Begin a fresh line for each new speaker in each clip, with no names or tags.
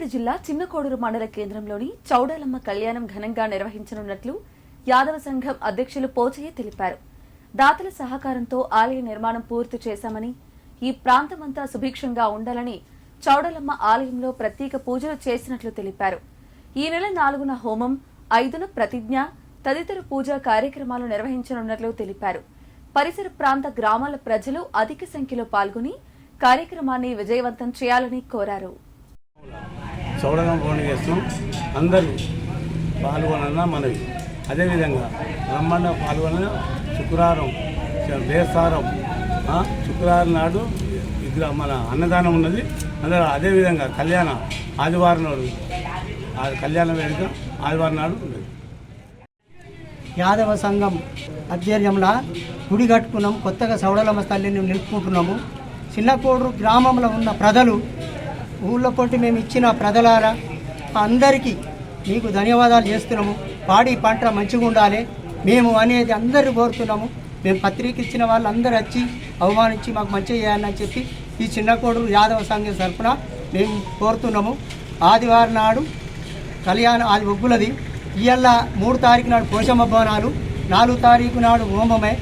రంగారెడ్డి జిల్లా చిన్నకోడూరు మండల కేంద్రంలోని చౌడాలమ్మ కళ్యాణం ఘనంగా నిర్వహించనున్నట్లు యాదవ సంఘం అధ్యక్షులు పోచయ్య తెలిపారు. దాతల సహకారంతో ఆలయ నిర్మాణం పూర్తి చేశామని, ఈ ప్రాంతమంతా సుభిక్షంగా ఉండాలని చౌడాలమ్మ ఆలయంలో ప్రత్యేక పూజలు చేసినట్లు తెలిపారు. ఈ నెల 4న హోమం, 5న ప్రతిజ్ఞ తదితర పూజా కార్యక్రమాలు నిర్వహించనున్నట్లు తెలిపారు. పరిసర ప్రాంత గ్రామాల ప్రజలు అధిక సంఖ్యలో పాల్గొని కార్యక్రమాన్ని విజయవంతం చేయాలని కోరారు.
చౌడలమ్మ పౌర్ణమి అందరూ పాల్గొనన్నా మనవి. అదేవిధంగా బ్రహ్మాండ పాల్గొన శుక్రవారం బేసారం శుక్రవారం నాడు మన అన్నదానం ఉన్నది. అందరూ అదేవిధంగా ఆదివారం నాడు కళ్యాణ వేడుక ఆదివారం నాడు ఉన్నది.
యాదవ సంఘం ఆధ్వర్యంలో గుడి కట్టుకున్నాం. కొత్తగా చౌడలమ్మ తల్లిని నిలుపుకుంటున్నాము. చిన్నకోడూరు గ్రామంలో ఉన్న ప్రజలు ఊళ్ళో పొట్టి మేము ఇచ్చిన ప్రజలారా అందరికీ మీకు ధన్యవాదాలు చేస్తున్నాము. పాడి పంట మంచిగా ఉండాలి మేము అనేది అందరూ కోరుతున్నాము. మేము పత్రిక ఇచ్చిన వాళ్ళు అందరూ వచ్చి అవమానించి మాకు మంచిగా చేయాలని చెప్పి ఈ చిన్నకోడూరు యాదవ సంఘం తరఫున మేము కోరుతున్నాము. ఆదివారం నాడు కళ్యాణం అది ఒగ్గులది. ఇవాళ 3 తారీఖు నాడు పోషమ్మ భవనాలు, 4 తారీఖు నాడు హోమమే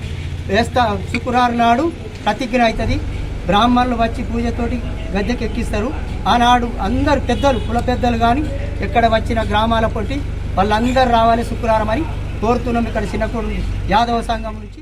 శుక్రవారం నాడు ప్రతిజ్ఞ అవుతుంది. బ్రాహ్మణులు వచ్చి పూజతోటి గద్దెకి ఎక్కిస్తారు. ఆనాడు అందరు పెద్దలు, కుల పెద్దలు కానీ ఎక్కడ వచ్చిన గ్రామాల పొట్టి వాళ్ళందరూ రావాలి శుక్రవారం అని కోరుతున్నాం. ఇక్కడ చిన్నకోడూరు యాదవ సంఘం నుంచి